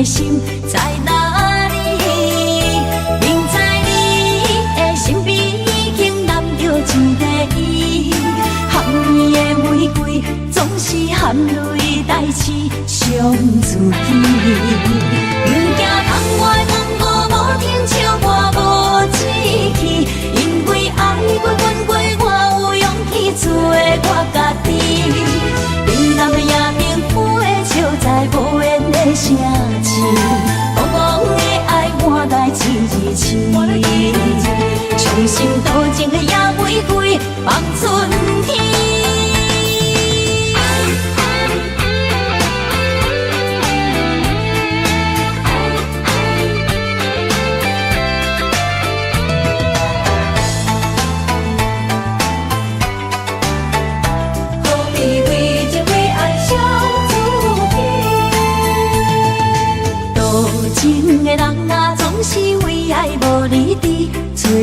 心在哪里？明知你的身边已经揽着一个伊，含伊的玫瑰总是含泪代刺伤自己。不惊窗外风雨无停笑我无志气，因为爱过恨过，我有勇气做我家己。冷淡的夜明飞笑在无言的城市，茫茫的爱换来一字星，伤心多情的野玫瑰放春天。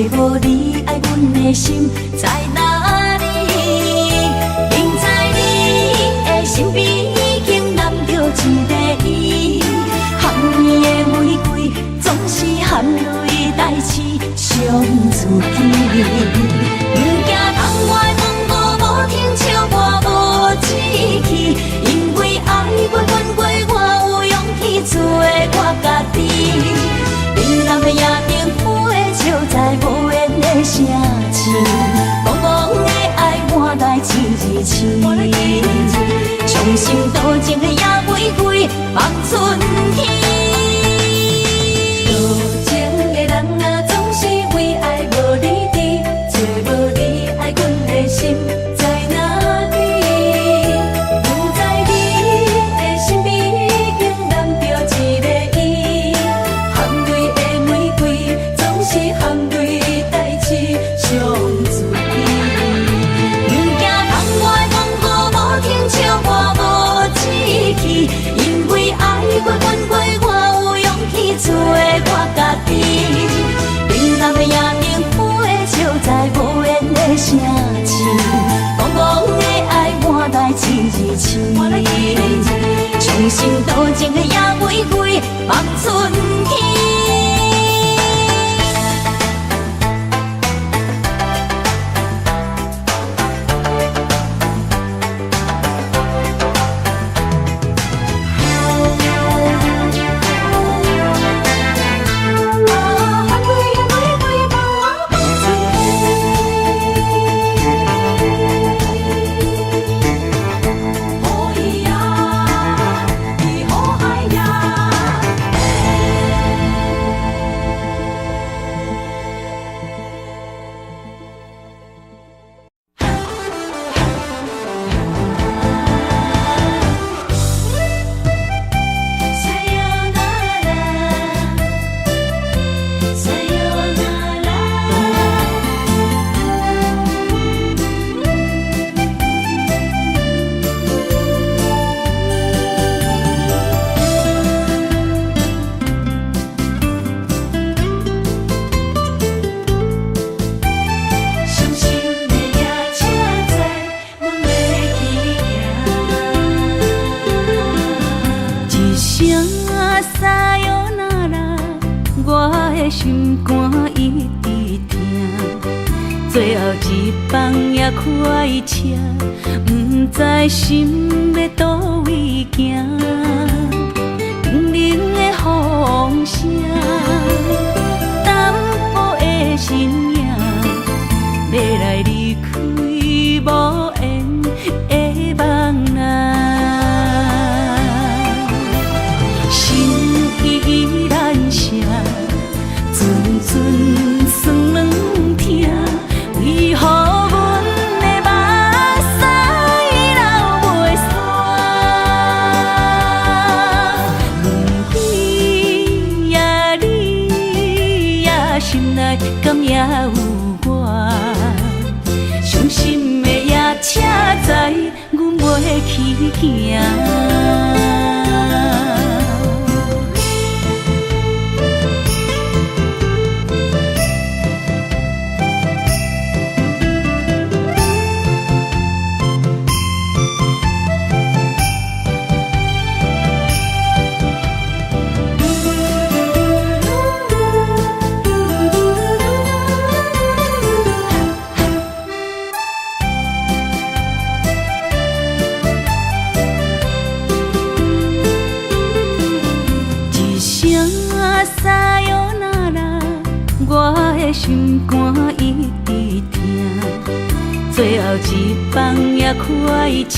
无你爱阮的心在哪里？明知你的身边已经揽着一个伊，含伊的玫瑰总是含泪代刺伤自己。不惊窗外风雨无停笑我无志气，因为爱过恨过，我有勇气做我家己。冷淡的夜明飞笑在无言的城市，茫茫的爱换来一字星，伤心多情的野玫瑰放春天。多情的人啊，总是为爱无理智，找无你爱阮的心在哪里？不知你的身边已经揽着一个伊，含泪的玫瑰总是含泪代刺伤自己。不惊窗外风雨无停笑我无志气，因为爱过恨过，我有勇气做我家己。冷淡的夜明飞笑在无言的城市，茫茫的爱换来一字星，伤心多情的野玫瑰放春天。心肝一直疼，最后一放也开车，不知心要倒位行。冷冷的风声，淡薄的身影，要来离开无缘的梦啊，心依然舍。阵阵酸软疼，为何阮的目屎流袂煞？去行。撒哟那拉，我的心肝一直疼。最后一放也开车，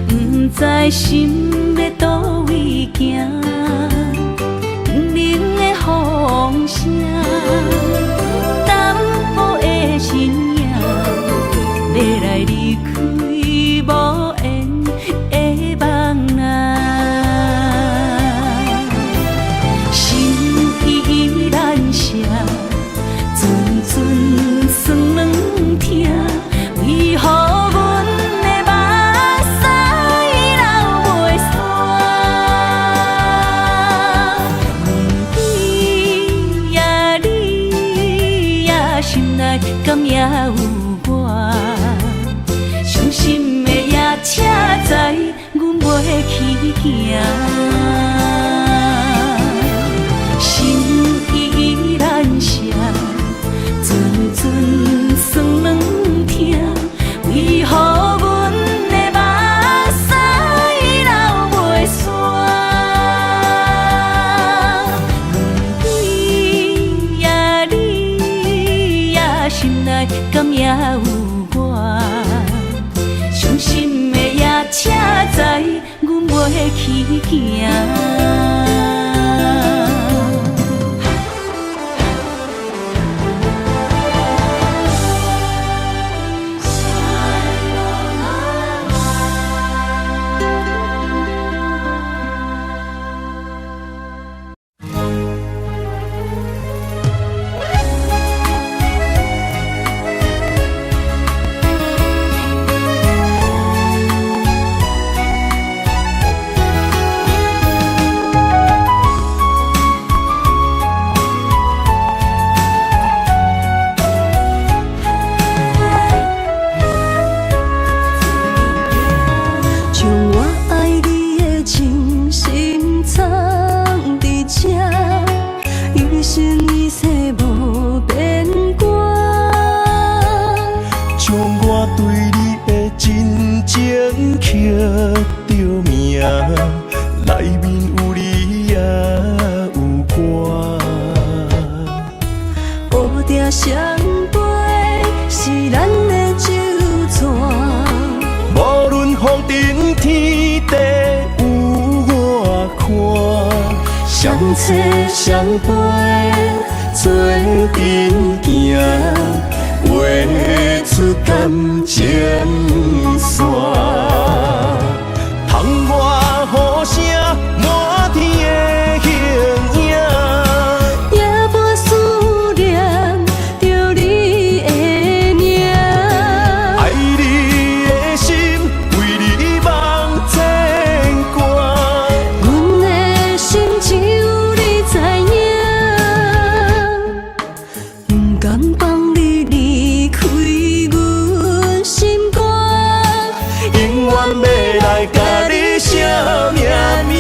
不知心要倒位行。冷冷的风声，淡薄的身影，要来离开无缘的梦啊。酸软疼，为何阮的目屎流袂煞？你呀你呀，心内敢也有我？伤心的夜车载，阮袂去行。心依然舍。酸软疼，为何阮的目屎流袂煞？你呀你呀，心内敢也有我？伤心的夜车载，阮袂去行。相陪是咱的酒泉，无论风尘天地有我看，相切相陪做阵行，画出感情线，窗外雨声满天的形影。甲你惜命命。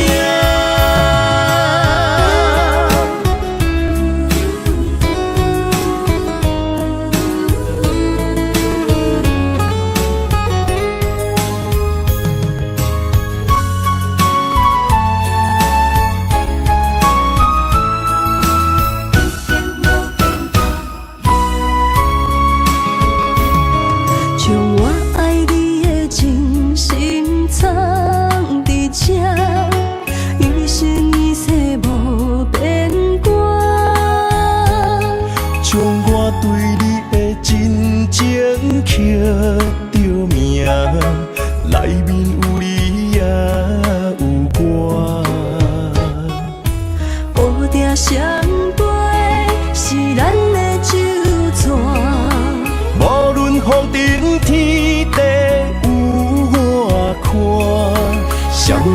将我爱你的真心藏伫这。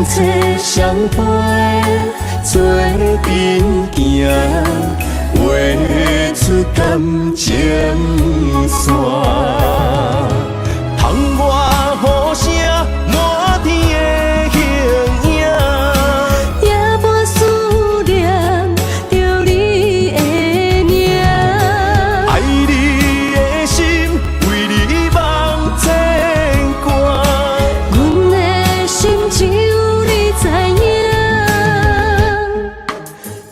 切相陪，做阵行，画出感情线。窗外雨声满天的形影，夜半思念着你的名。爱你的心为你梦牵挂，阮的心只有你知影，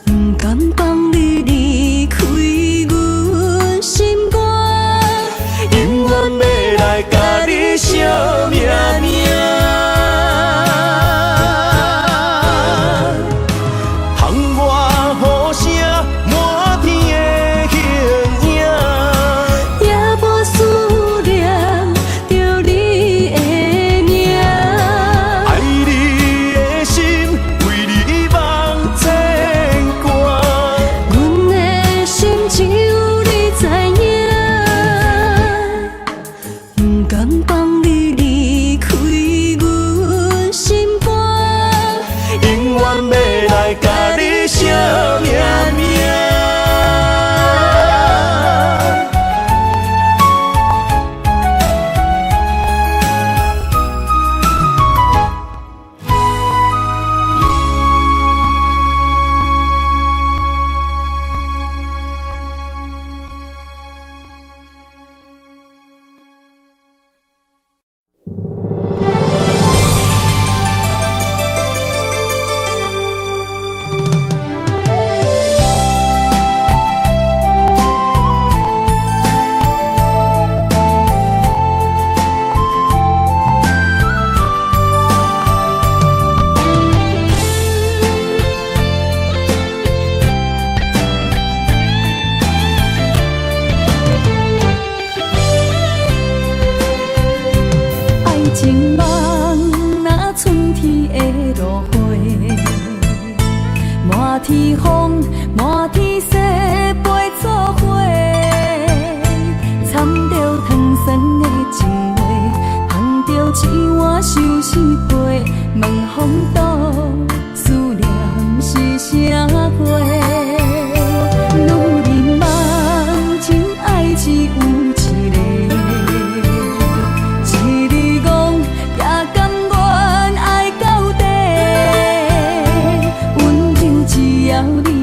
不甘放你离开阮心肝，永远要来甲你惜命命。窗外雨声满天的形影，夜半思念着你的名。爱你的心为你梦牵挂，阮的心只有你知影，不甘放你离开阮心肝，永远要来甲你惜命命。爱情梦若春天的落花，满天风，满天雪，陪做伙，掺着糖酸的情话，捧着一碗相思杯，问风度思念是啥货？女人梦情爱只有一个。一日讲也甘愿爱到底，温柔只要你。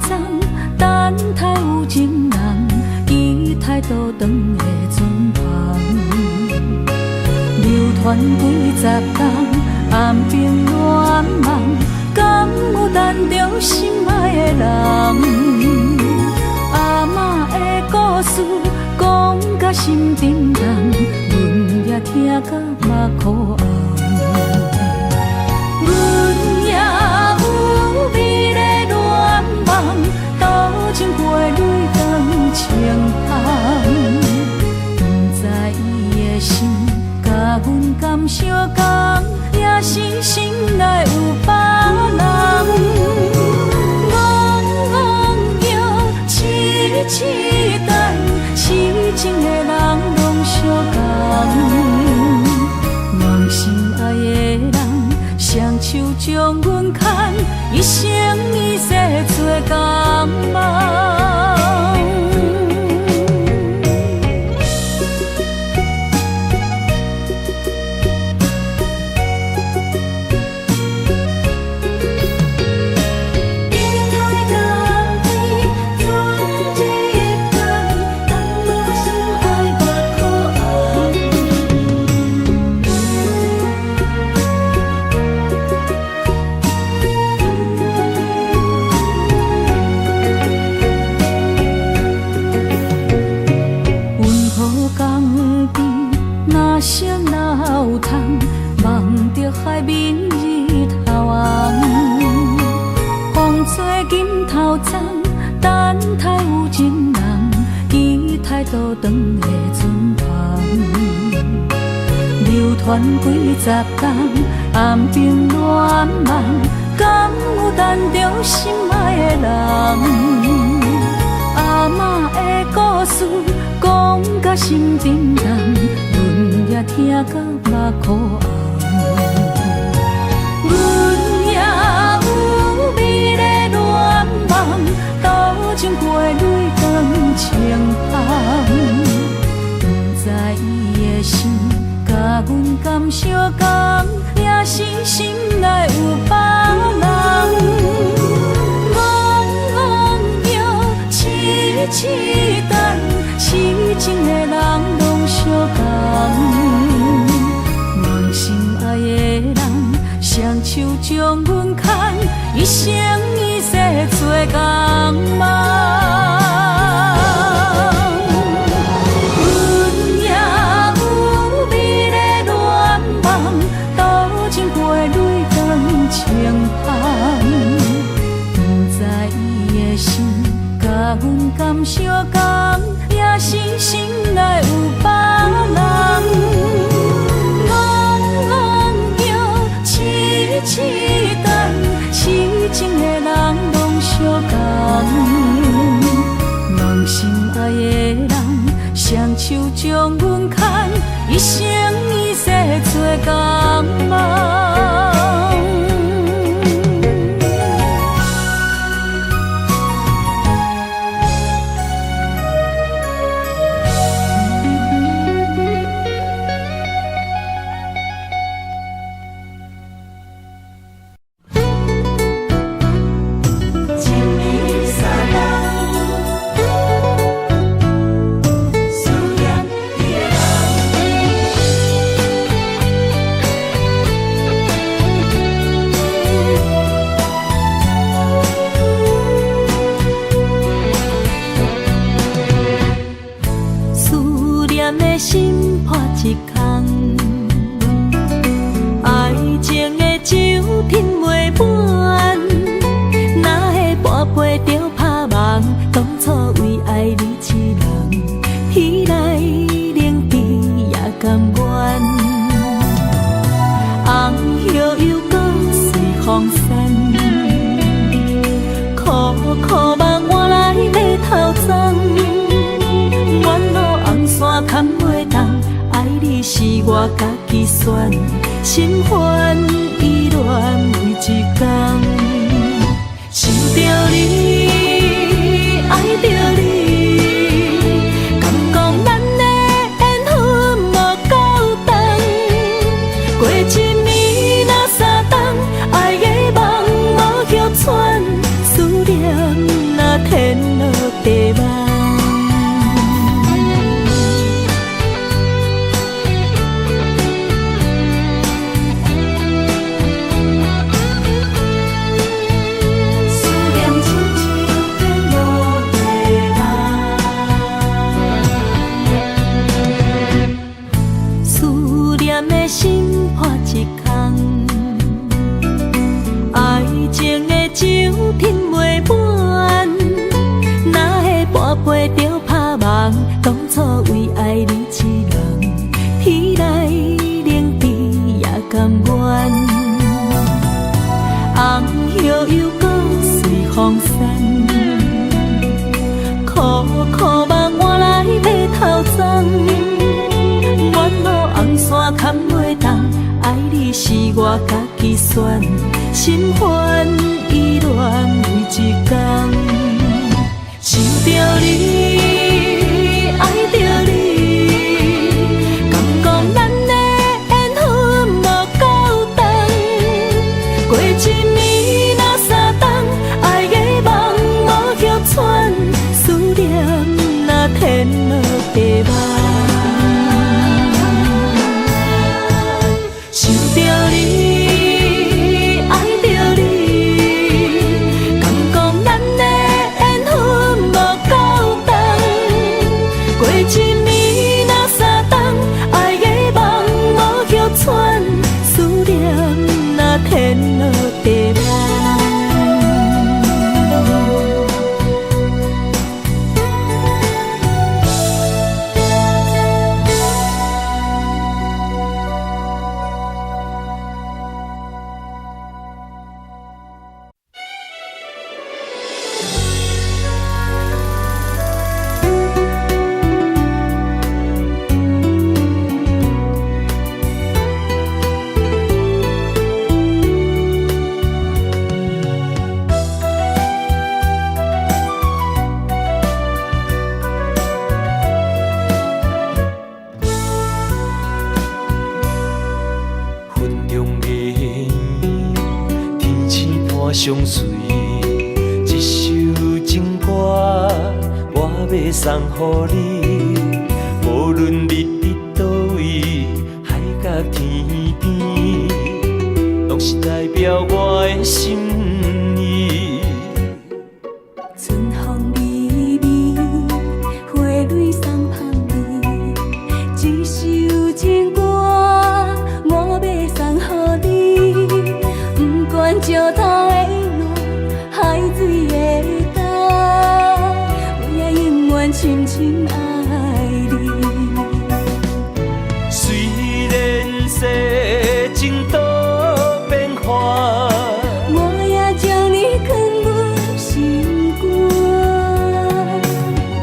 丛，等待有情人，期待倒转的船旁。流传几十冬，暗冰乱梦，敢有等着心爱的人？阿嬷的故事讲甲心沉重，阮也听甲目眶红。阮也有美丽恋梦，多情过泪光清风。不知伊的心甲阮敢相共，也是心内有别人。痴等，痴情的人拢相共，梦心爱的人，双手将阮牵，一生一世做共梦。望着海面日头红，风吹金头鬃，等待有情人，期待倒转的船旁。流传几十冬，暗冰乱梦，敢有等着心爱的人？阿嬷的故事讲甲心沉重，阮也听甲目眶红。阮也有美丽恋梦，多情过泪光清风。不知伊的心甲阮敢相共，也是心内有别人。痴等，痴情的人拢相共，梦心爱的人，双手将阮牵，一生一世做共梦。阮也有美丽恋梦，多情过泪光清风。不知伊的心甲阮敢相共，也是心内有别人。痴等，痴情的人拢相共，梦心爱的人，双手将阮牵，一生一世做共梦。心破一空，爱情的酒饮袂满，哪会半杯就拍梦？当初为爱你一人，天来冷冰也甘愿。红叶又搁随风散，苦苦梦换来马头鬃。远路红线牵袂动，爱你是我家己选，心烦意乱每一天。想着你，爱着你，敢讲咱的缘分无够长？过一年若3冬，爱的梦无休喘，思念。苦目换来买头鬃。远路红线牵袂动，爱你是我家己选，心烦意乱每一天。想着你，爱着你，敢讲咱的缘分无够长？过一暝若三冬，爱的梦无叶喘，思念若天落地网。想着你，爱着你，敢讲咱的缘分无够长？过一暝若三冬，爱的梦无叶喘，思念若天落地网。相随，一首情歌我要送予你。无论你伫倒位，海角天边，拢是代表我的心意。春风微微，花蕊送香味，一首情歌我要送予你。不管石头的路，海水的干，我也永远深深爱你。虽然世情多变化，我也将你藏入心肝。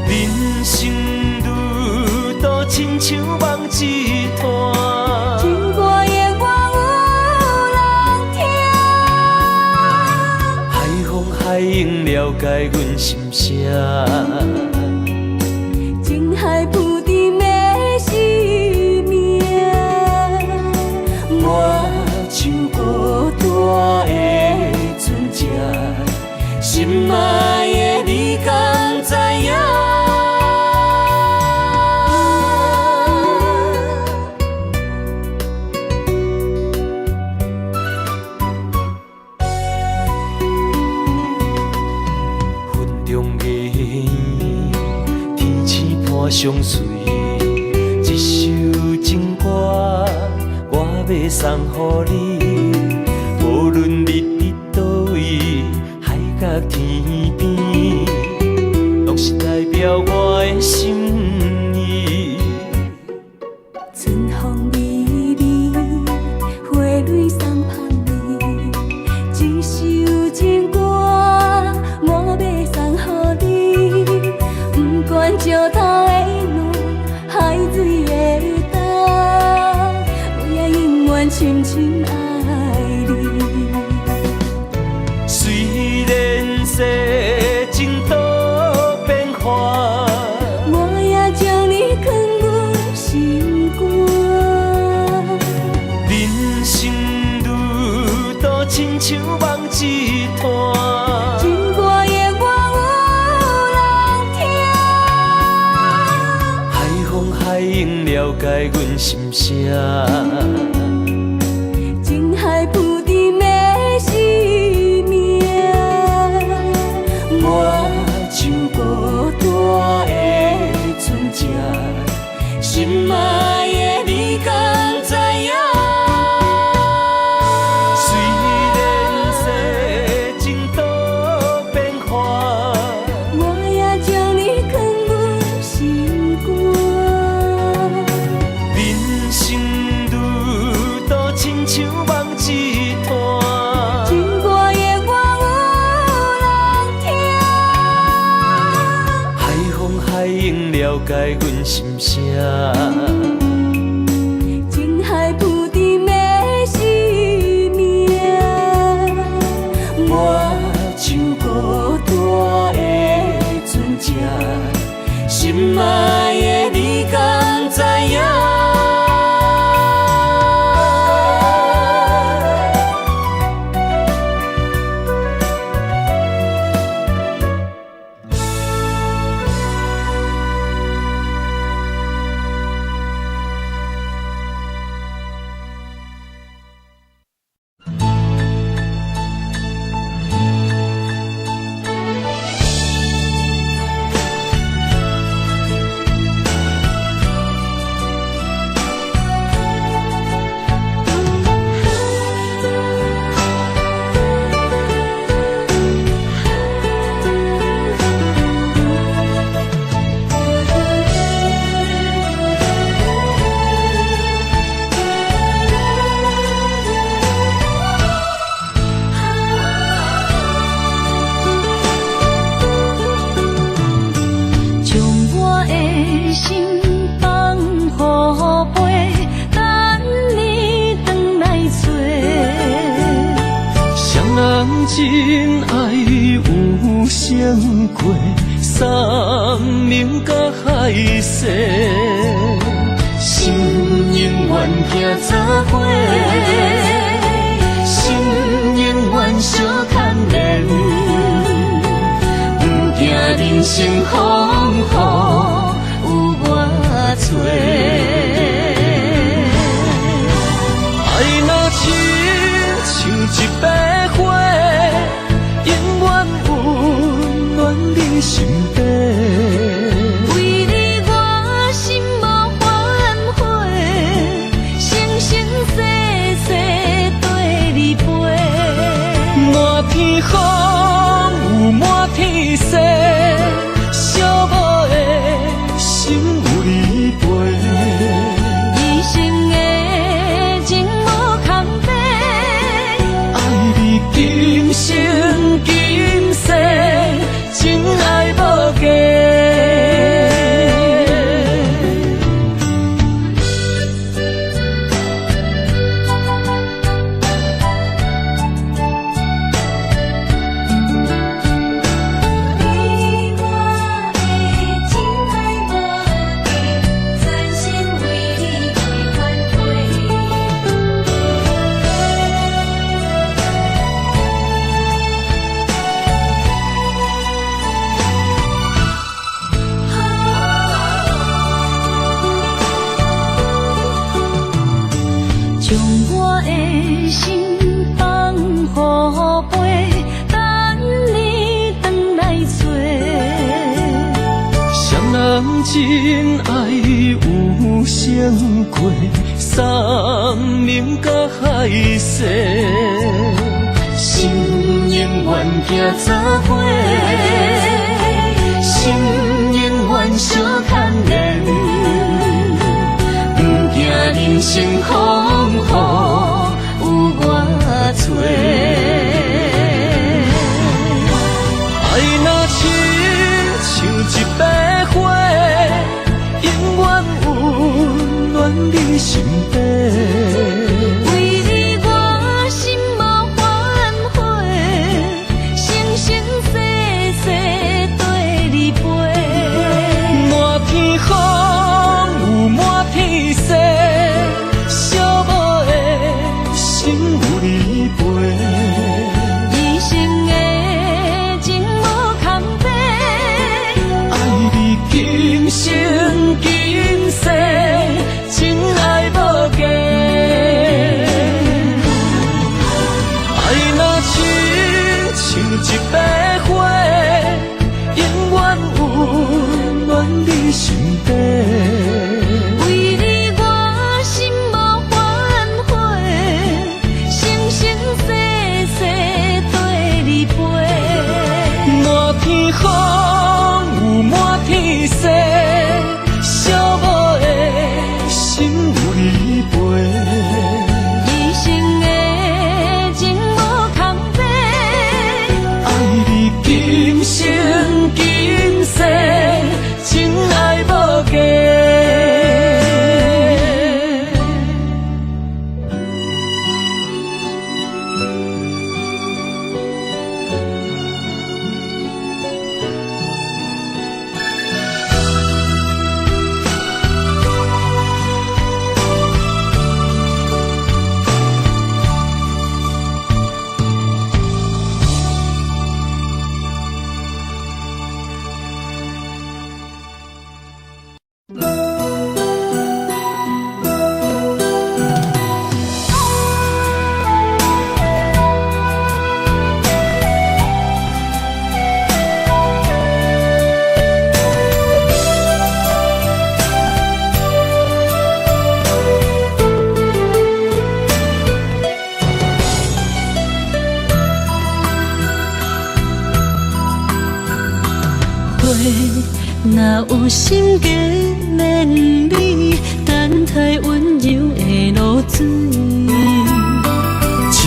人生路途亲像梦一段，情歌永远有人听。海风海涌了解阮心声，情海浮沉的生命，我像孤单的船只，心爱的你敢知影？云中月圆，天星伴相随，一首情歌我要送予你。无论你伫倒位，海角天边，拢是代表我的心意。春风微微，花蕊送香味，一首情歌我要送予你。不管石头的路，海水的干，我也永远深深爱你。虽然世情多变化，我也将你藏入心肝。人生路途亲像梦一段，情歌永远有人听。海风海涌了解阮心声，情海浮沉的生命，我像孤单的船只，心爱的你敢知影？虽然世情多变化，我也将你藏入心肝。人生路途亲像梦一段，情歌永远有人听。解阮心声。情海浮沉的生命，我像孤单的船只，心爱的你敢知影？真爱有相过，山盟甲海誓，心永远行作伙，心永远相牵连，不惊人生风雨有我找。爱若亲像一杯花，永远温暖你身边。为你我心无反悔，生生世世跟你陪。满天风有满天雪，寂寞的心有你陪。一生的情无空白，爱你今生今世，真爱无价。你我的情爱无敌，全心为你为款将我的心放予飞，等你回来找。双人真爱有相过，山盟甲海誓，心永远行作伙，心永远相牵连，不惊人生风雨有我找。爱若亲像一杯花，永远温暖你身边。为你我心无反悔，生生世世跟你陪。满天风有满天雪，寂寞的心有你陪。一生的情无空白，爱你今生今世，真爱无价。爱若亲像一杯花，永远温暖你身边。为你我心无反悔，生生世世跟你陪。满天风有满天雪，寂寞的心有你陪。一生的情无空白，爱你今生今世，真爱无若有心计连理，等待温柔的露水。情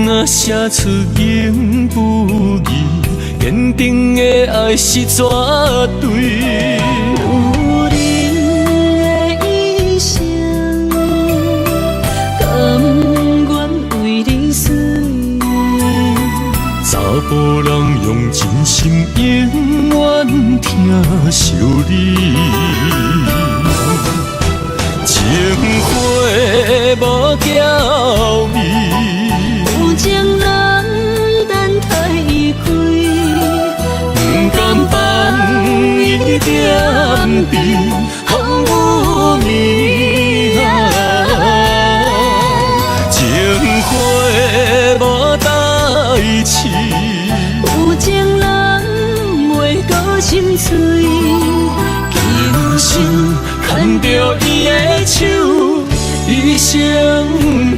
若写出言不疑，坚定的爱是绝对。有人的一生，甘愿为你死。查甫人用真心永远疼惜你，情花无娇美，有情人等待伊开，不甘放伊点滴风雨暝情花无代志。有情人袂过心碎，今生牵着伊的手，一生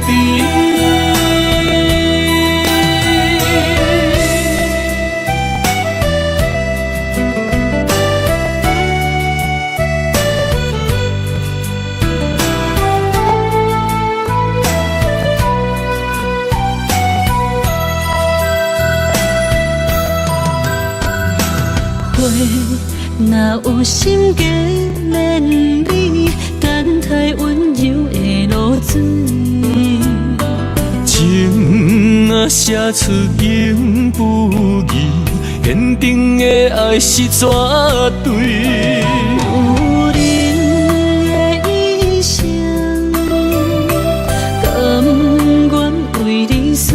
甜。若有心计连理，等待温柔的露水。情若写出言不疑，坚定的爱是绝对。有人的一生，甘愿为你死。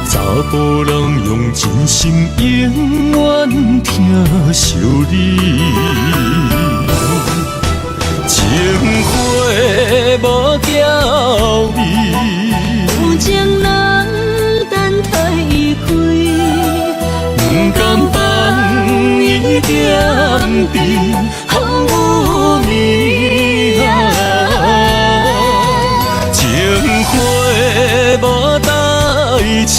查甫人用真心永远疼惜你，情花无娇美，有情人等待伊开，不甘放伊点滴风雨暝情花无代志。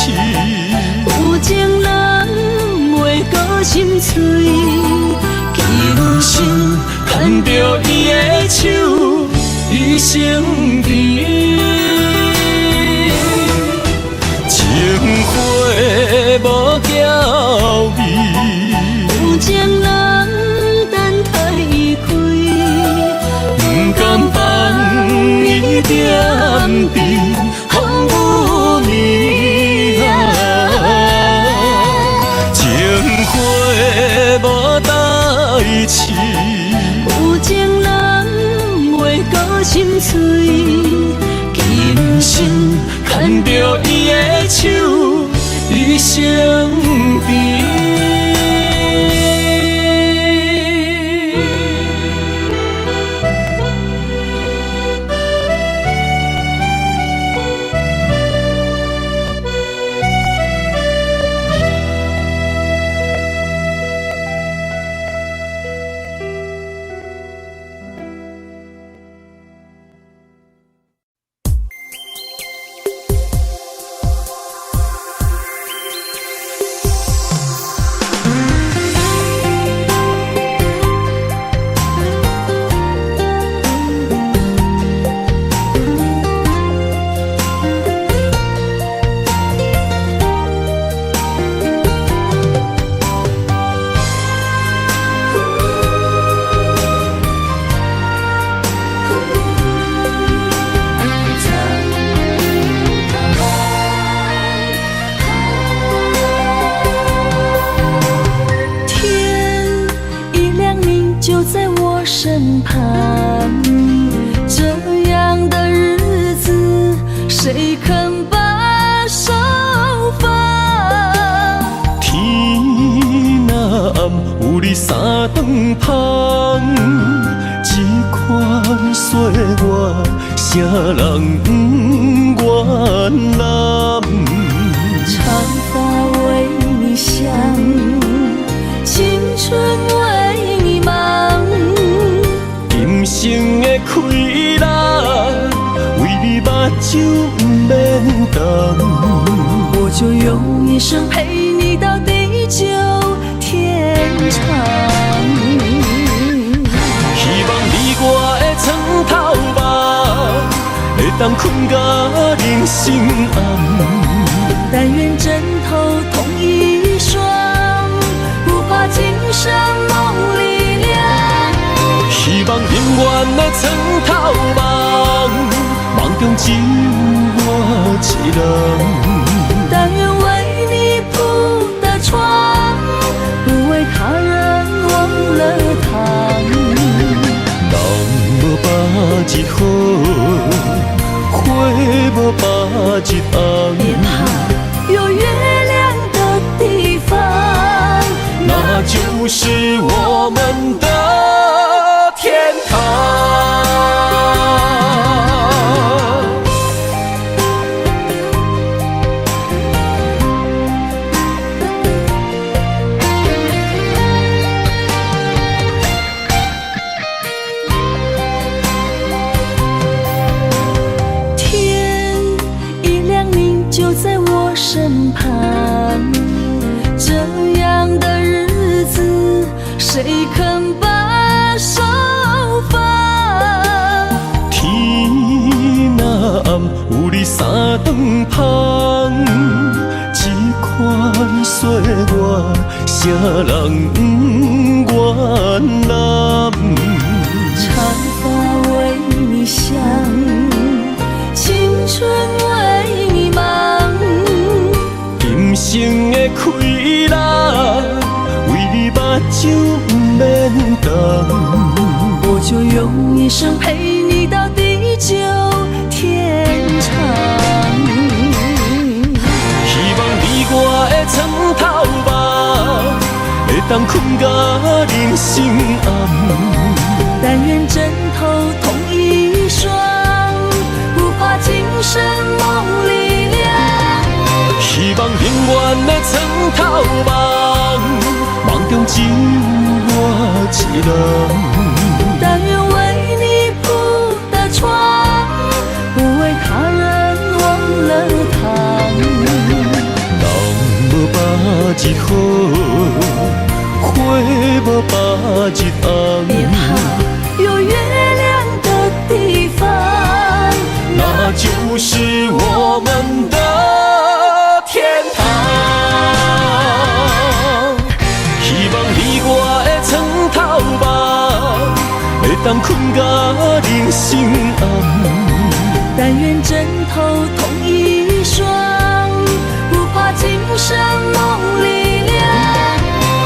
有情人袂过心碎，今生牵着伊的手，一生甜。情花无娇美，有情人等待伊开，不甘放伊点滴风雨暝情花无代志。有情人袂过心碎，今生牵着伊的手，一生甜。身旁，这样的日子谁肯把手放？天若暗，有你三顿香，这款岁月，啥人不愿揽？长发为你香，青春为你忙。今生的快乐，为你目睭不免干。我就用一生陪你到地久当困甲人生暗。但愿枕头同一双，不怕今生梦里凉。希望永远的床头梦，梦中只有我一人。但愿为你铺的床，不为他人忘了糖。人无百日好，花无百日红。别怕有月亮的地方，那就是我们的天堂。天一亮，你就在我身旁。这样的日子，谁肯把手放？天若暗，有你三顿香，这款岁月，谁人不愿揽？长发为你香，青春为你忙。今生的快乐，为你目睭不免动。我就用一生陪你到地久天长。希望你我的床头梦，会当困甲人生暗。但愿枕头同一双，不怕今生梦里凉。希望永远的床头梦，梦中只有我一人。但愿为你铺的床，不为他人忘了糖。人无百日好，花无百日红。别怕有月亮的地方，那就是我们的天堂。希望你我的床头梦，会当困甲人生暗。但愿枕头同一双，不怕今生梦里凉。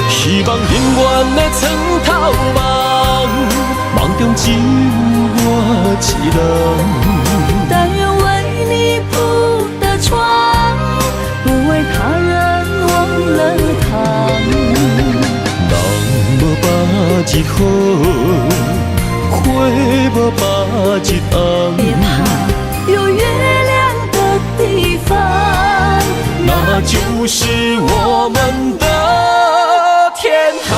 希望永远的床头梦，梦中只有我一人。但愿为你铺的床，不为他人忘了糖。人无百日好，花无百日红。别怕有月亮的地方，那就是我们的天堂。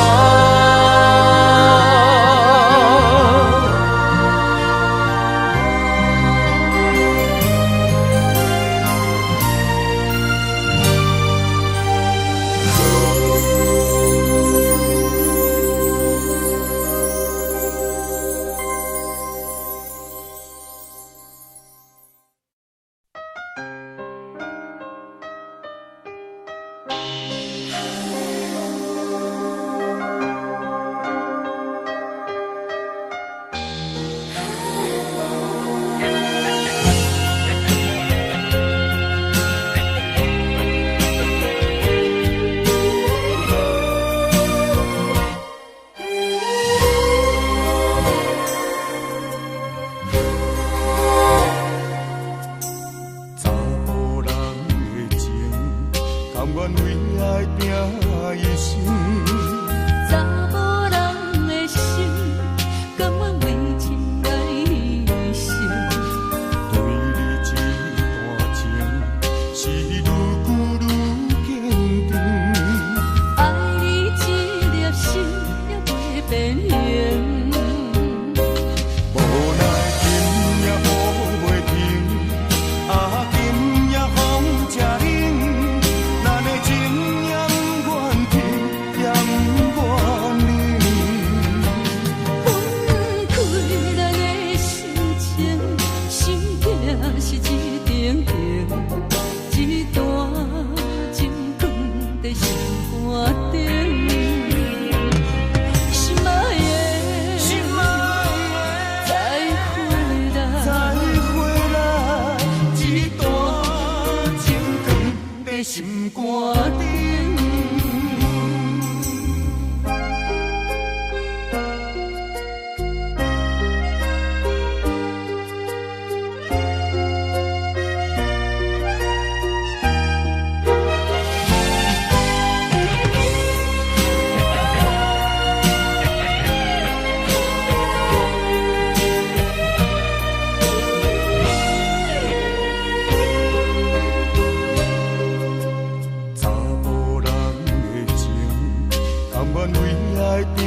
甘愿为爱拼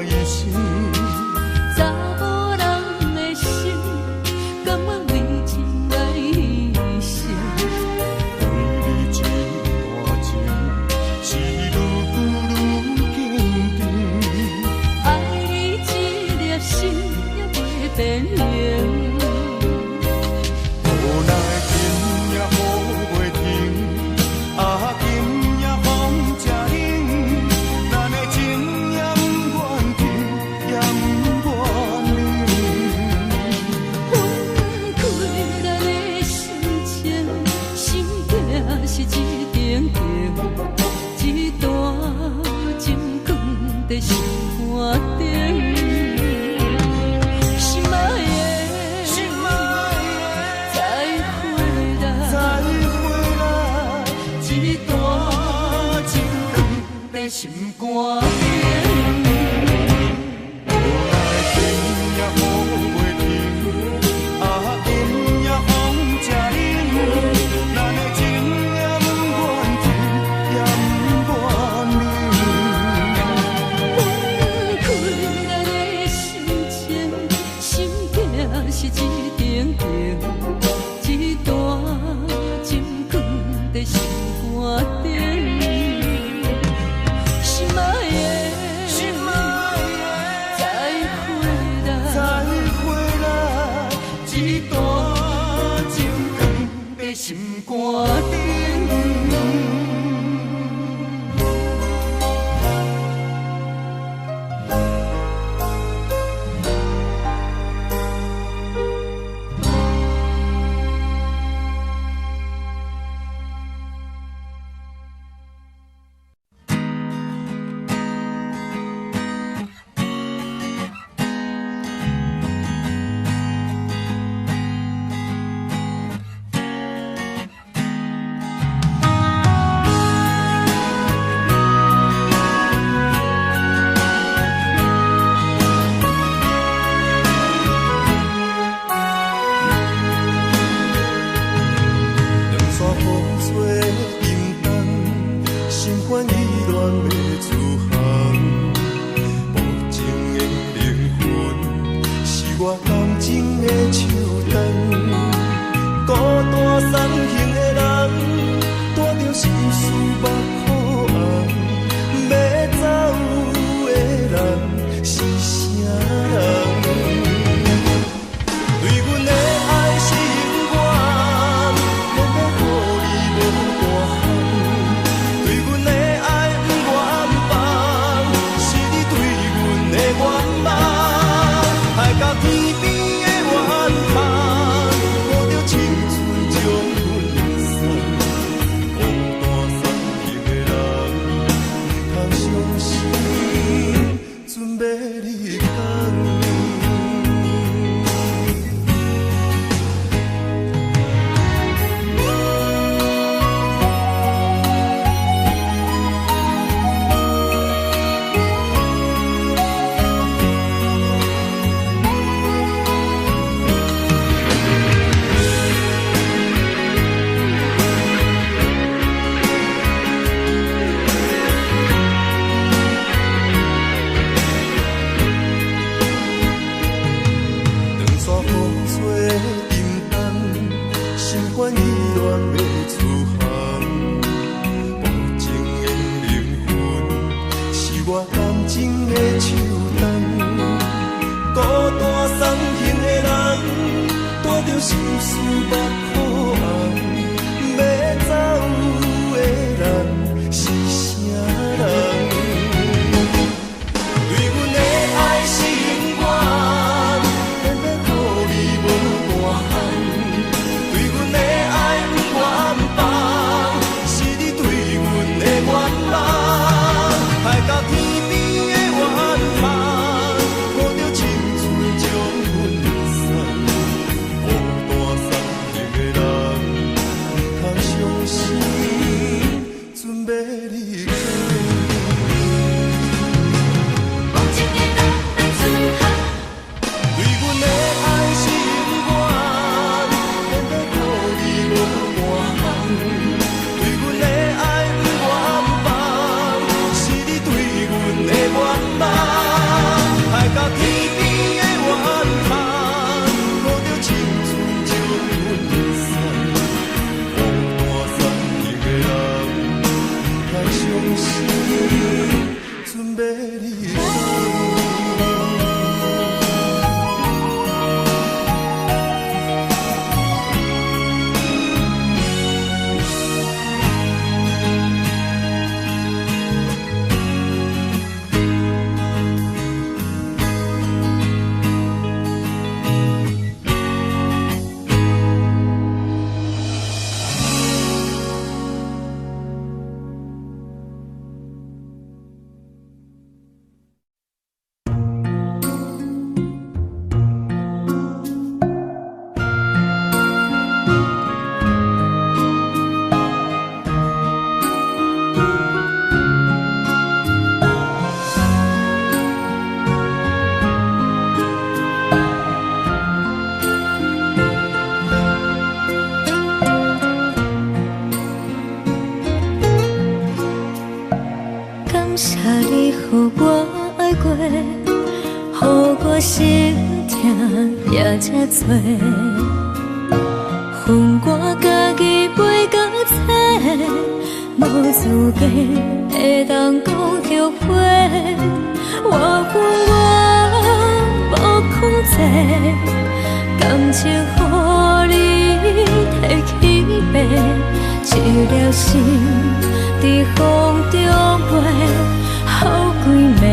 一生。查某人的心，甘愿为情来牺牲。对你这段情，是愈久愈坚定。爱你这粒心也袂变形。无奈情也好袂停，啊今夜风正冷，咱的情也不愿停，也不愿冷。分开咱的心情，心境是一顶顶，一段情放在心肝顶。心爱的，心爱的，再回来，再回来，一段情放在心肝顶。无奈情也好袂停，啊今夜风正冷，咱的情也不愿停，也不愿冷。分开咱的心情，心境是一顶顶，一段情放在心肝顶。心爱的，心爱的，再回来，再回来，一段情放在心肝顶。两山风吹沉重，心烦意乱袂自航。无情的灵魂，是我感情的手灯。孤单送行的人，带着心事目苦红。要走的人是啥人？对阮的爱心愿，偏要予你无大限。对阮的爱不愿放，是你对阮的愿望。爱到天边的远方，抱着青春将阮送。孤单送行的人，不通伤心，准要离开。两山风吹沉重，心烦意乱袂自航。无情的灵魂，是我感情的手灯。孤单送行的人，带着心事目苦红。要走的人是啥人？对阮的爱心愿，偏要予你无大限。对阮的爱不愿放，是你对阮的愿望。爱到天边的远方，抱着青春将阮送。孤单送你予我爱过，予我心痛也这多。恨我家己袂到切，无资格会当讲后悔。我恨我无控制，感情予你摕去卖，一粒心伫风中飞，好几暝。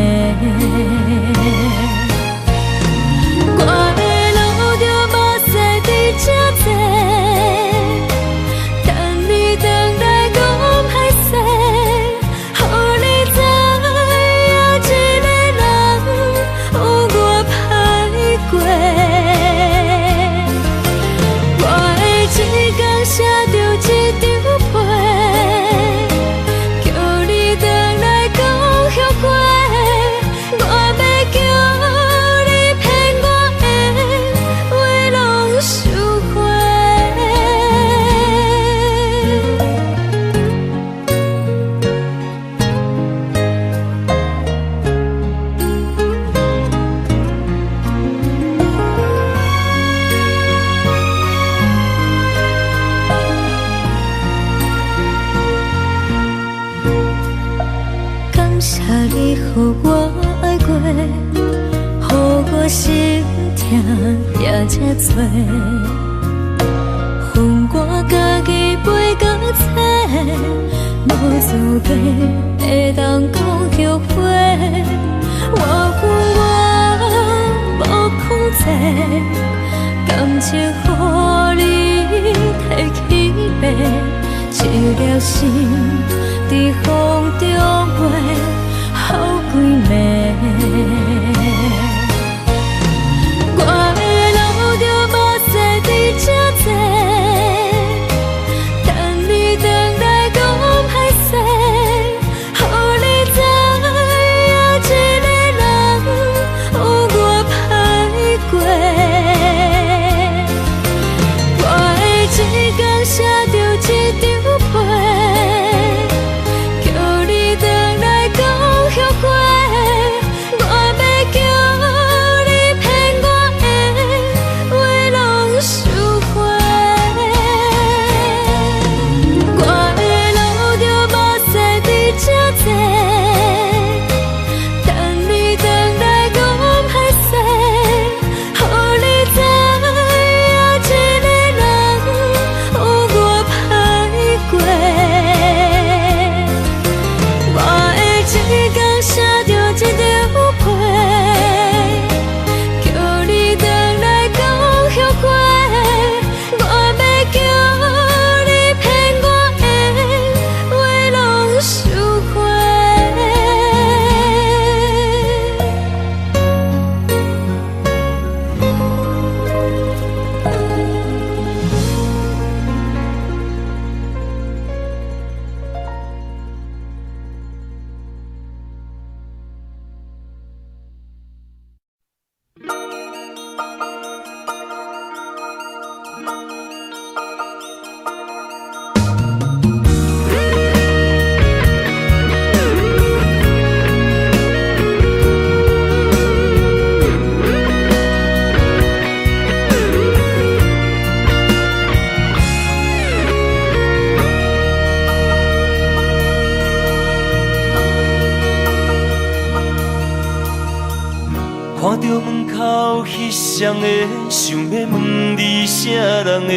我的路着目屎伫这多，等你回来讲歹势，予你知影一个人有我歹过。我的一天写着一张被，叫你回来讲后悔。我要叫你骗我的话拢收回。感谢你予我爱过，予我心痛也这多。恨我家己袂到切，无资格会当讲后悔。我恨我无控制，感情予你摕去卖，一粒心伫风中飞，好几暝。我的路着目屎伫这多，等你回来讲歹势，予你知影一个人有我歹过。我的一天写着一张被，叫你回来讲后悔。我要叫你骗我的话拢收回。我的路着目屎伫这多，等你回来讲歹势，予你知影一个人有我歹过。我的一天写着一张被，叫你回来讲后悔。我要叫你骗我的话拢收回。看到门口迄双的，想要问你啥人的？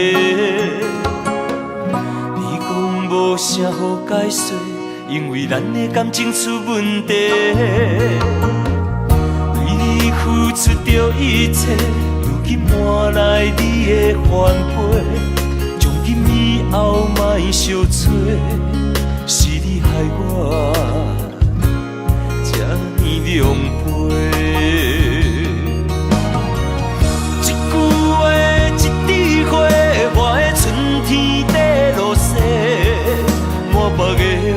你讲无啥好解释，因为咱的感情出问题。为你付出着一切，如今换来你的反悔。从今以后莫相找，是你害我这呢狼狽。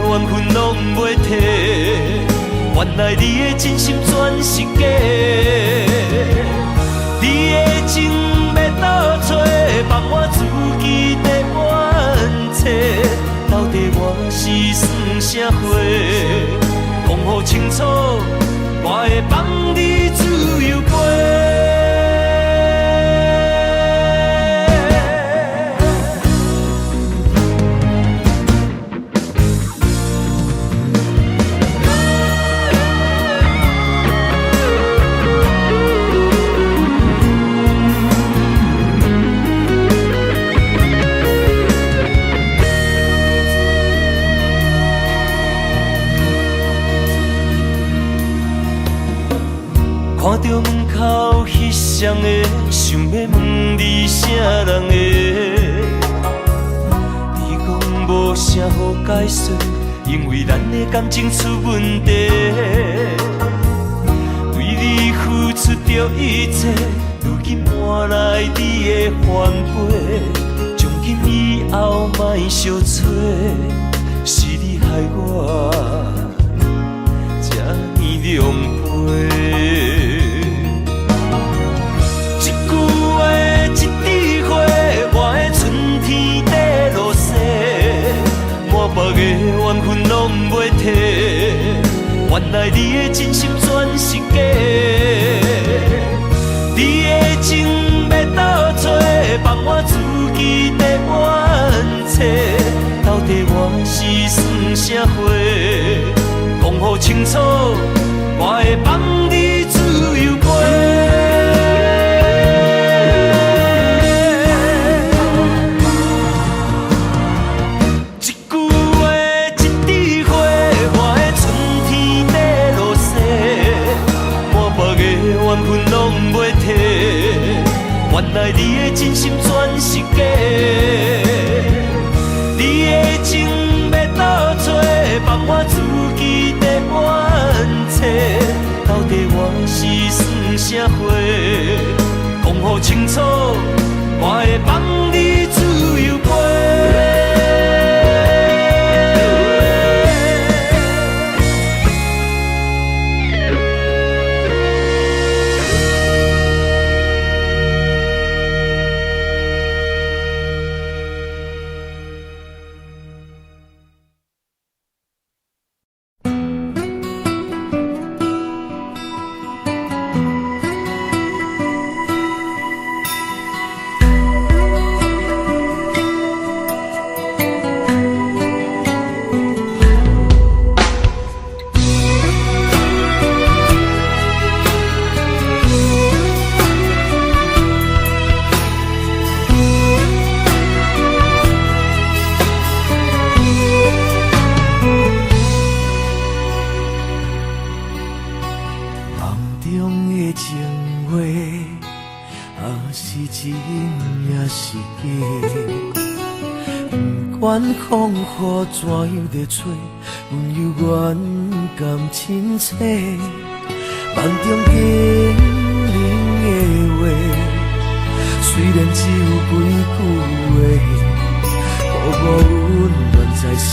缘分拢袂退，原来你的真心全是假。你的情要倒找，放我自己在冤切。到底我是算啥货？讲予清楚，我会放你自由飞。看到门口彼双的，想要问你啥人的？你讲无啥好解释，因为咱的感情出问题。为你付出着一切，如今换来你的反悔。从今以后莫相找，是你害我这呢狼狈。别个缘分拢袂替，原来你的真心全是假。你的情要倒找，放我自己在冤切。到底我是算啥货？讲予清楚，我会放你自由飞。缘分拢袂替，原来你的真心全是假。你的情要倒找，放我自己在冤切。到底我是算啥货？讲予清楚，我会放你自由飞。风雨怎样在吹，温柔远甘亲切。梦中经人的话，虽然只有几句话，薄薄温暖在心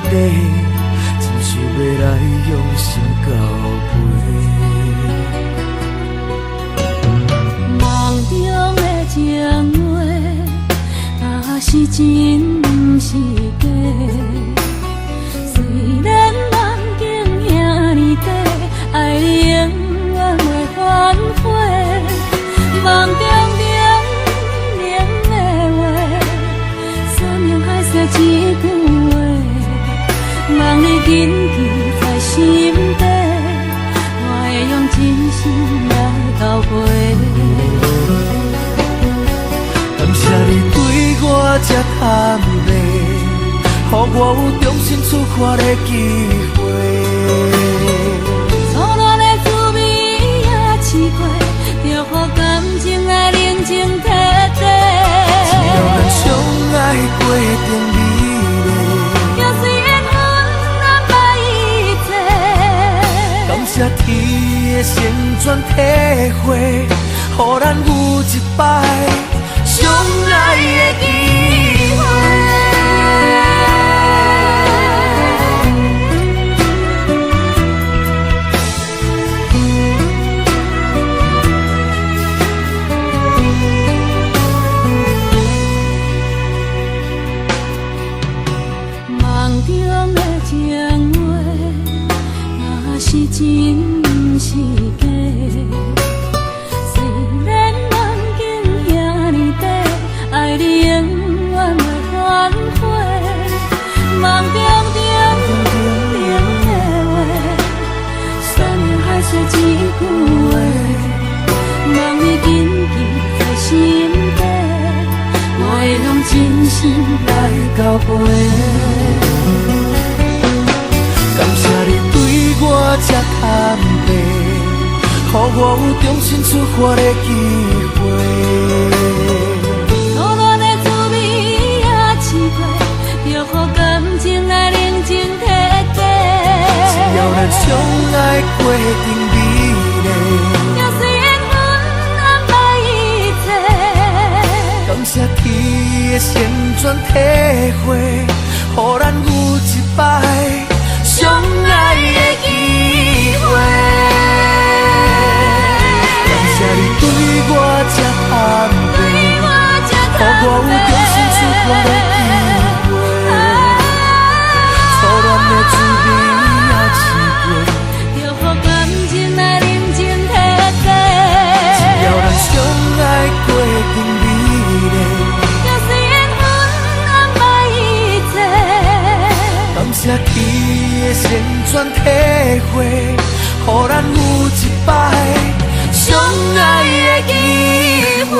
底，真想要来用心交陪。梦中的情话，是真不是假。虽然梦境遐尼短，爱你永远袂反悔。梦中冷冷的话，山盟海誓一句话，望你紧记在心底，我会用真心来交陪。感谢你对我这坦白，予我有重新出发的机会。初恋的滋味也试过，就予感情来冷静体体。只要咱相爱过程美丽，就虽缘分难把一切。感谢天的旋转体会，予咱有一摆相爱的机会。梦中的情话，若是心是假。虽然梦境遐尼短，爱你永远袂反悔。梦中冷的话，酸的还是一句话。梦已紧记在心底，我会用真心来交陪。感谢你对我这坦白，予我有重新出发的机会。初恋的滋味也试过，就予感情来冷静体价。只要咱相爱过程美丽，要随缘分安排一切。感谢天的旋转体会，予咱有一摆相爱的机会。感谢你对我这坦白，予我有重新出发的机会。初恋的滋味也试过，就予感情来冷静体价。只要咱相爱过程美丽，要随缘分安排一切。感谢天的旋转体会，予咱有一摆相爱的机会。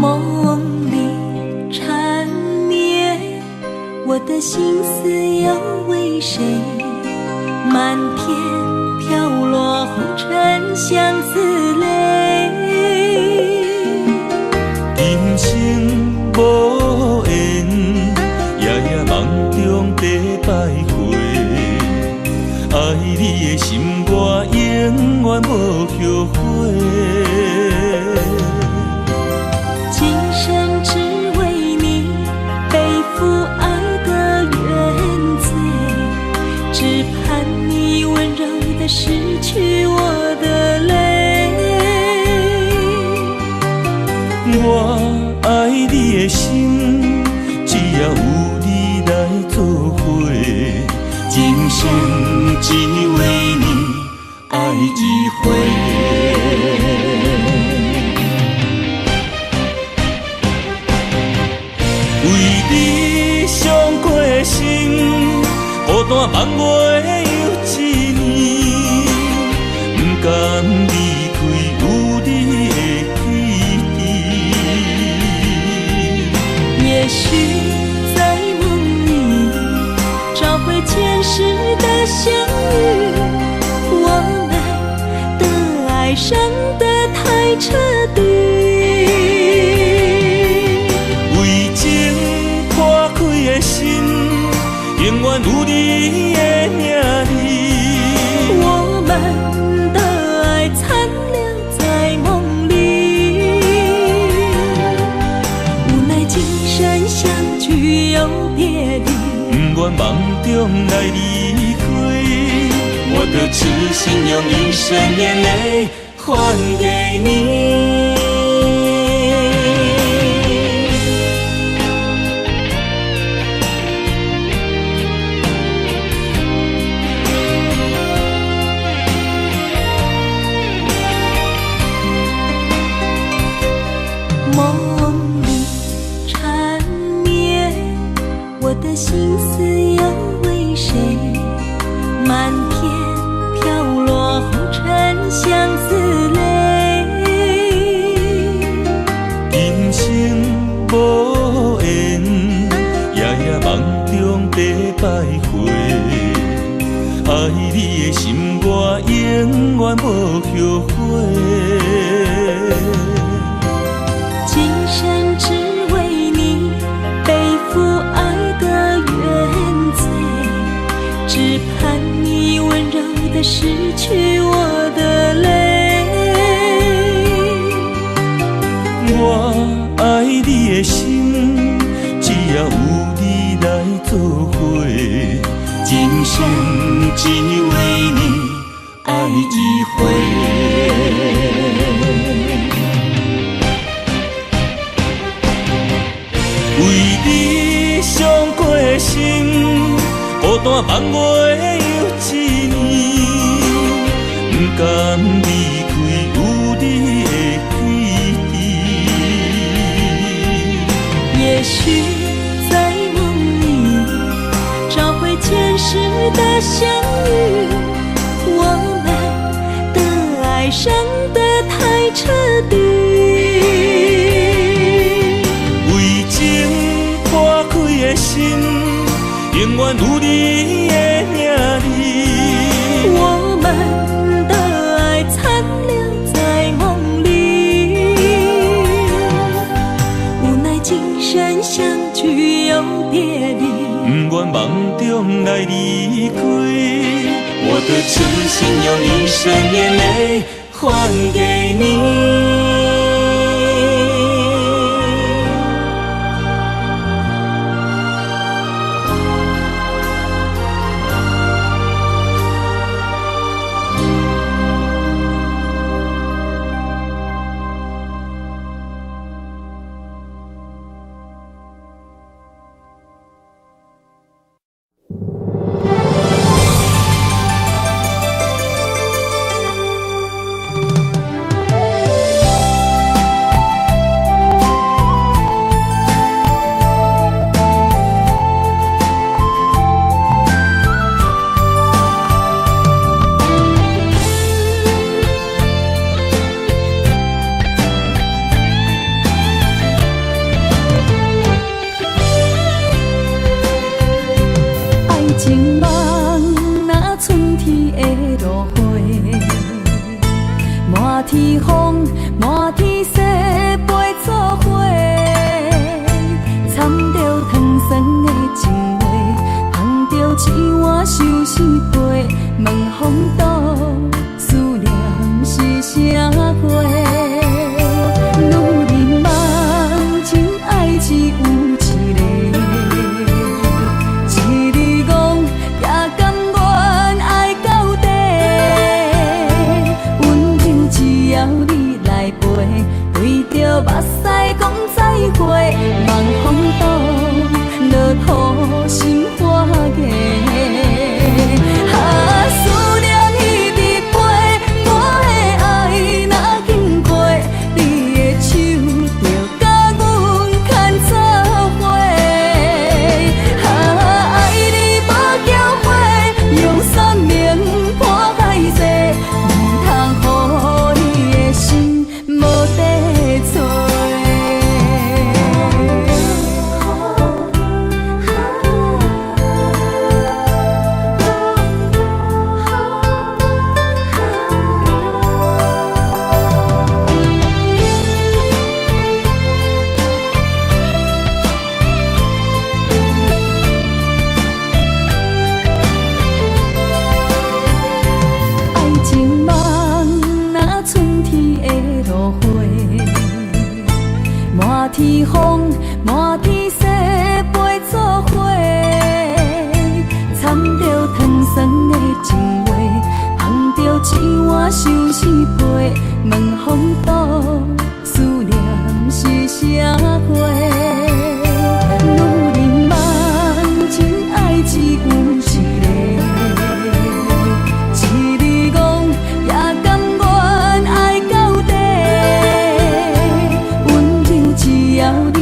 梦里缠绵，我的心思要为谁？漫天飘落红尘相思泪。人生无缘，夜夜梦中在徘徊。爱你的心，我永远无后悔。今生只为你背负爱的原罪，只盼你温柔地拭去我的泪。我爱你的心，只要有你来作伙，今生只为你爱一回。为你伤过心，孤单梦袂又一年，不甘离开有你的记忆。也许在梦里找回前世的相遇，我们的爱伤得太彻底。为情破开的心，永远有你的名字。我们的爱残留在梦里，无奈今生相聚又别离。不愿梦中来离开，我的痴心用一生眼泪还给你。爱你的心我永远无后悔。今生只为你背负爱的原罪，只盼你温柔地拭去我的泪。我爱你的心，只要有你来作伙，今生只为你爱一回。为你伤过的心，孤单万月又一年，不甘离开有你的记忆。也许在梦里找回前世的相遇，我们的爱伤得太彻底。为情破开的心，永远有你的名字。我们的爱残留在梦里，无奈今生相聚又别离。不愿梦中来离开，我的痴心用一生眼泪还给你。情梦若春天的落花，满天风，满天雪，陪作伙，掺着糖酸的情话，捧着一碗相思杯，问风度思念是啥货？女人梦情爱只有一个。目屎讲再会，望风度落雨心花芽。思念一直陪，我的爱若经过，你的手就甲阮牵做伙。爱你无骄傲，用生命破海誓，唔通予你的心无地找。满天风，满天雪，陪作伙，掺着糖酸的情话，捧着一碗相思杯，问风度思念是啥货？女人梦情爱只有一个，一字讲也甘愿爱到底。只要你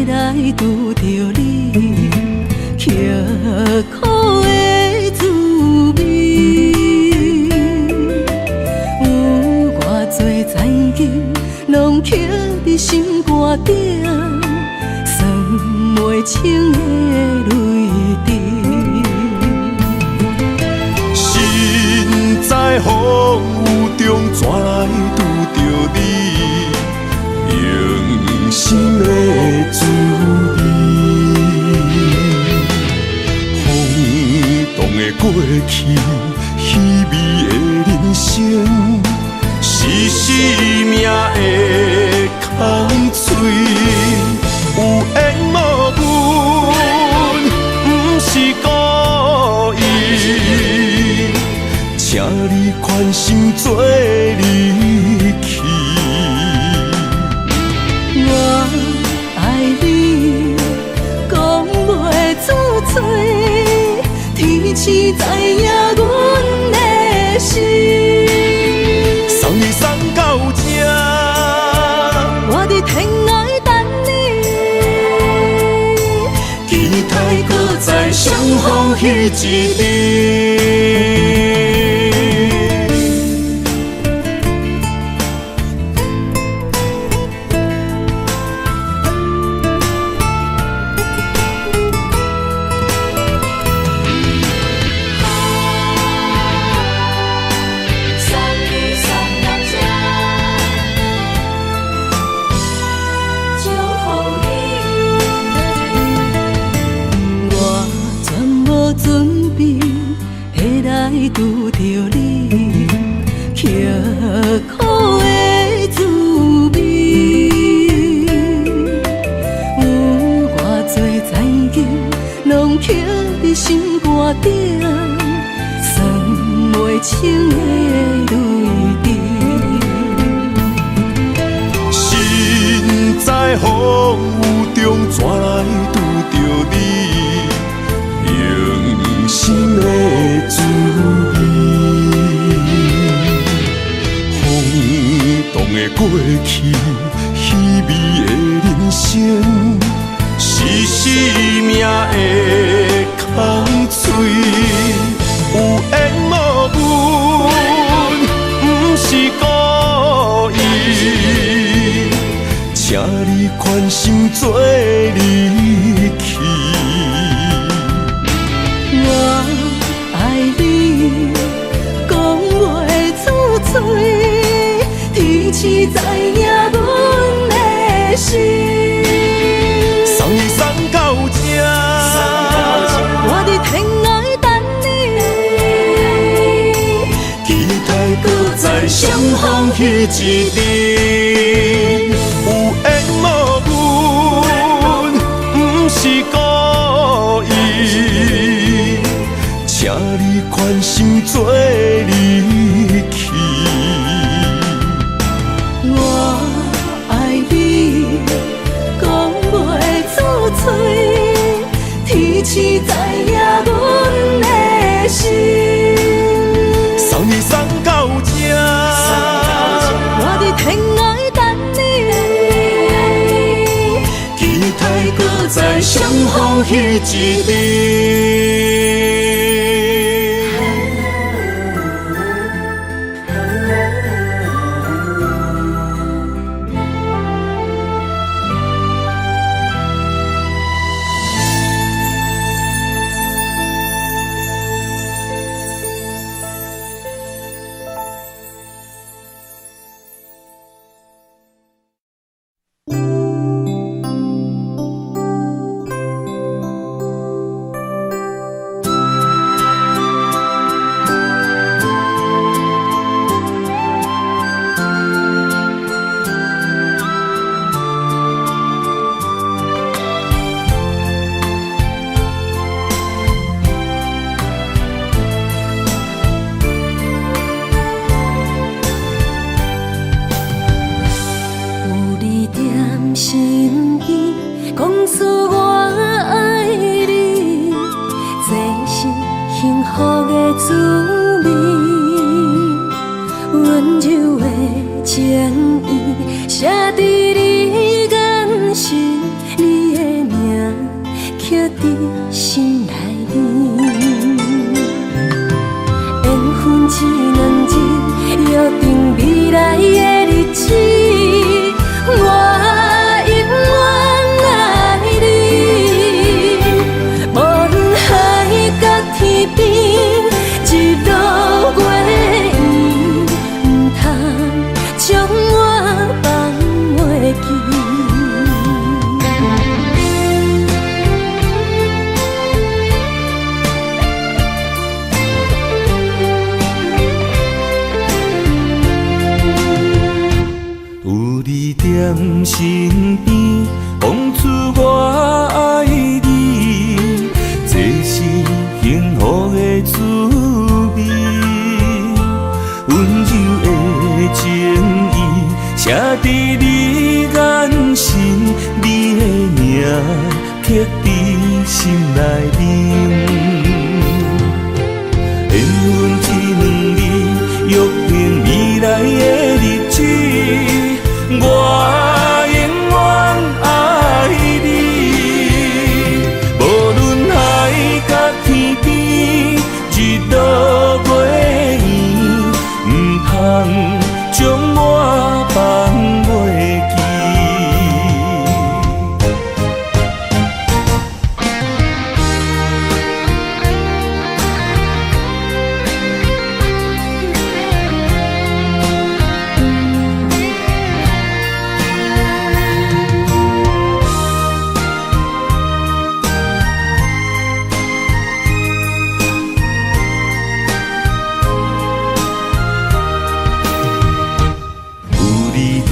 来拄着你，刻苦的滋味。有偌多残景，拢刻伫心肝顶，算袂清的泪滴。身在风雨中，怎来拄着你？用心的滋味，风动的过去，稀微的人生，是生命的空嘴，有缘无分，不是故意，请你宽心做离去。我爱你，讲袂出嘴，天赐知影阮的心。送你送到这，我伫天涯等你，期待搁再相逢彼一日。拄着你，刻苦的滋味。有偌多残景，拢刻伫心肝顶，算袂清的泪滴。身在风雨中，怎来拄着你？用心的滋味，风动的过去，稀微的人生，是生命的空嘴，有缘无分，不是故意，请你宽心做离去。我爱你，讲袂出嘴，天赐知影阮的心。送你送到这，我伫天涯等你，期待搁再相逢彼一日。有缘无分，不是故意，请你宽心做离去。我爱你，讲袂出嘴，天赐知影阮的心。送你送到这，我伫天涯等你，期待搁再相逢彼一日。情意写伫你眼神，你的身边，讲出我爱你，这是幸福的滋味。温柔的情意写在你眼神，你的名刻在心内面。缘分一两字，约定未来的日子，我永远爱你。无论海角天边，日落月圆，不通将我放袂记。在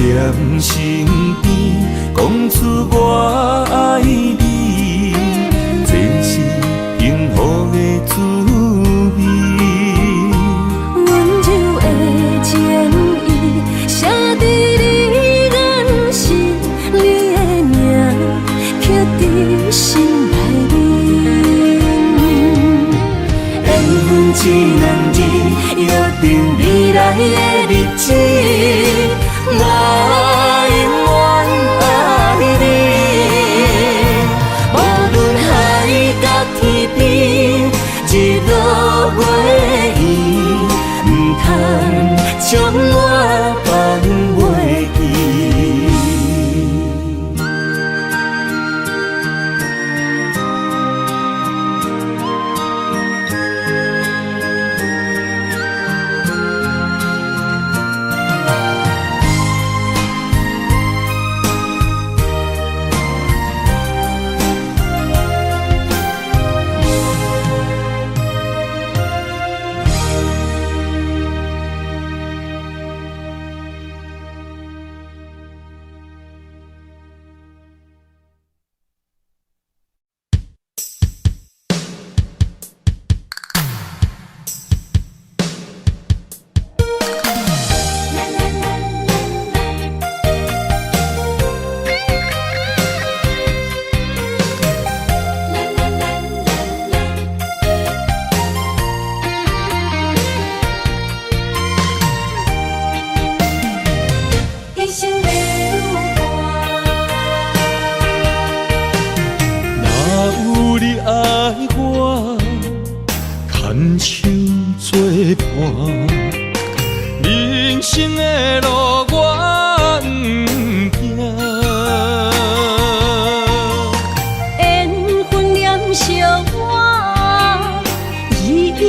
身边，讲出我爱你，这是幸福的滋味。温柔的情意写在你眼神，你的名刻在心内面。缘分一两字，约定未来的日子。我永远爱你，无论海角天边，日落月圆，不通将我放袂记。牵手作伴，人生的路我不惊。缘分念相我，依依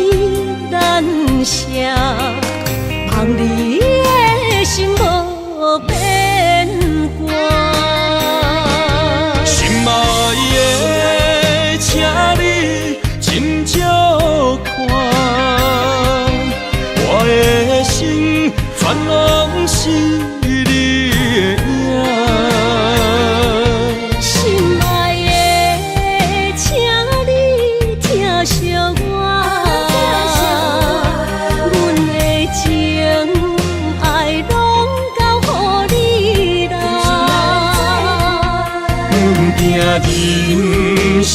难舍，望你的心无变卦。心爱的，请你真少看，我的心全拢是你的影。心爱的，请你疼惜我，阮的情爱拢交予你啦。阮行人生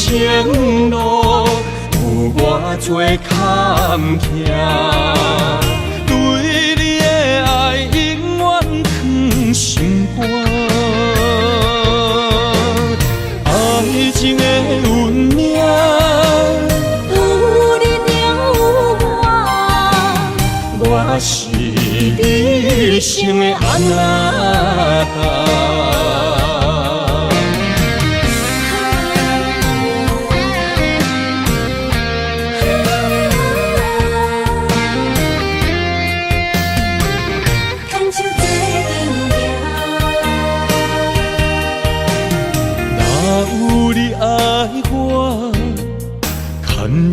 路。有偌多坎坷，对你的爱永远藏心肝。爱情的运命，有你了有我，我是你生的安那达。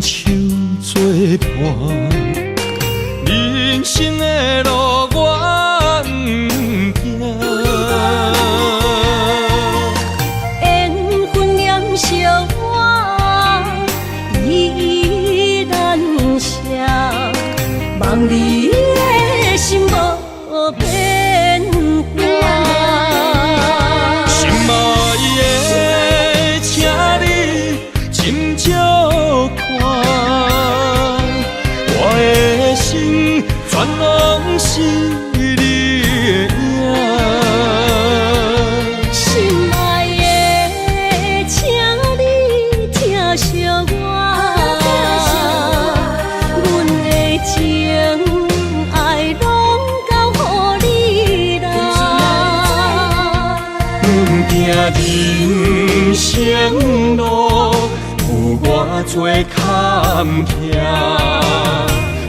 牵手作伴，人生的路我不惊。我依然写，望你的心无变化。心爱的，请你斟酌看，我的心全拢是你的影。心爱的，请你疼惜我，阮的情爱拢交予你啦。行人生路有偌多坎坷，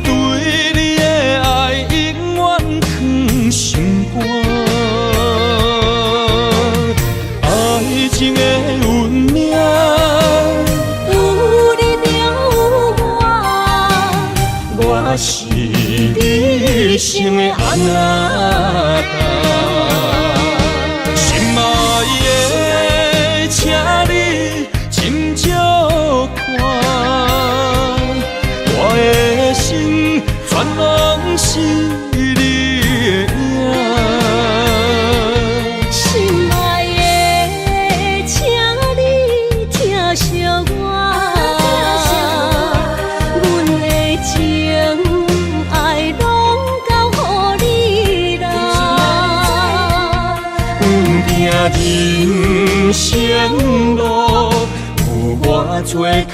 对你的爱永远藏心肝。爱情的运命，有你就有我，我是你生的安那达。心爱的，请你斟酌看，我的心全拢是你的影。心爱的，请你疼惜我，阮的情爱拢交予你啦。行人生路有偌多坎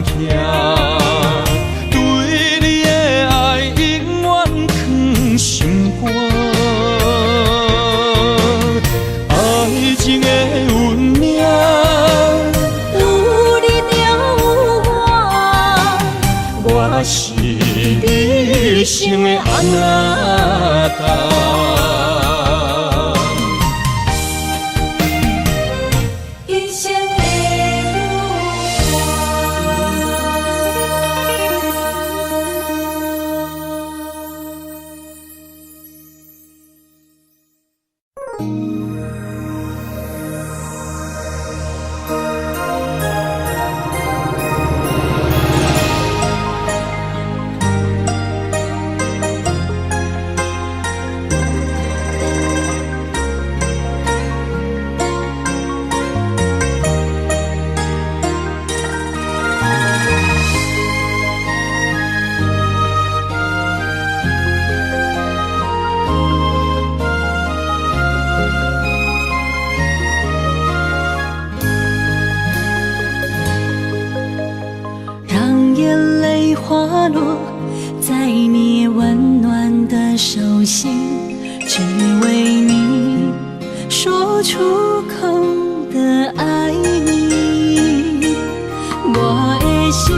坷，对你的爱永远藏心肝。爱情的运命，有你就有我，我是你生的安那达。一生的让眼泪滑落在你温暖的手心，只为你说出口的爱你。我的心，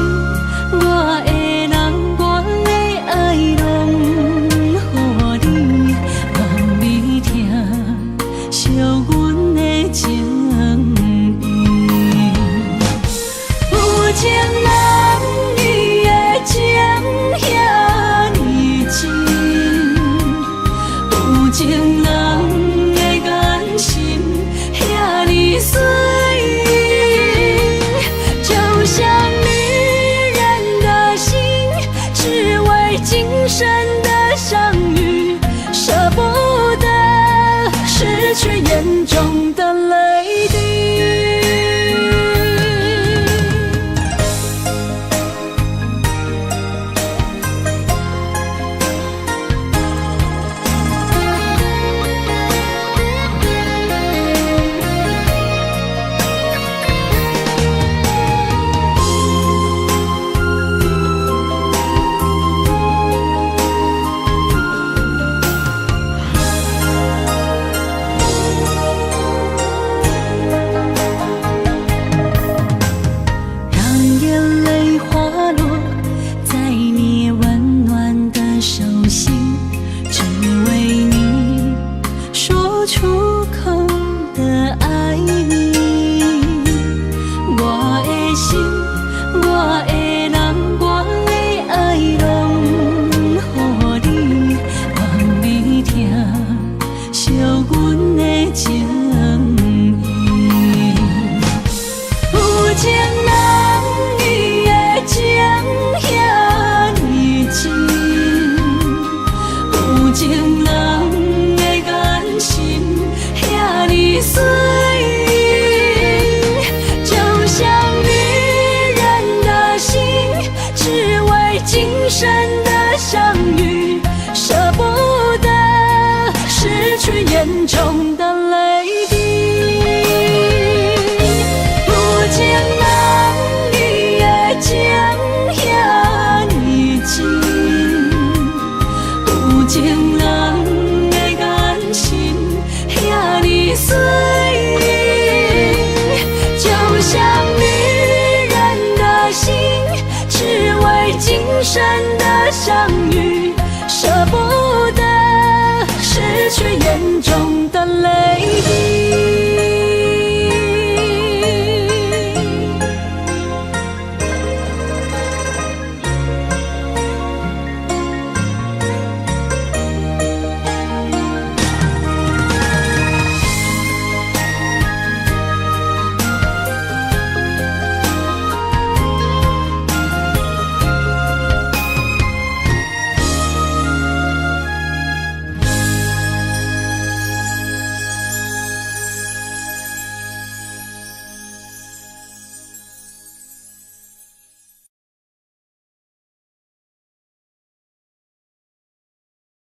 我的人，我的爱拢予你，望你疼惜阮的情意。有情人伊的情遐尼真，有情人的眼神遐生的相遇，舍不得失去眼中的泪滴。有情人你的情遐尼真，有情人的眼神遐尼水，就像女人的心，只为今生的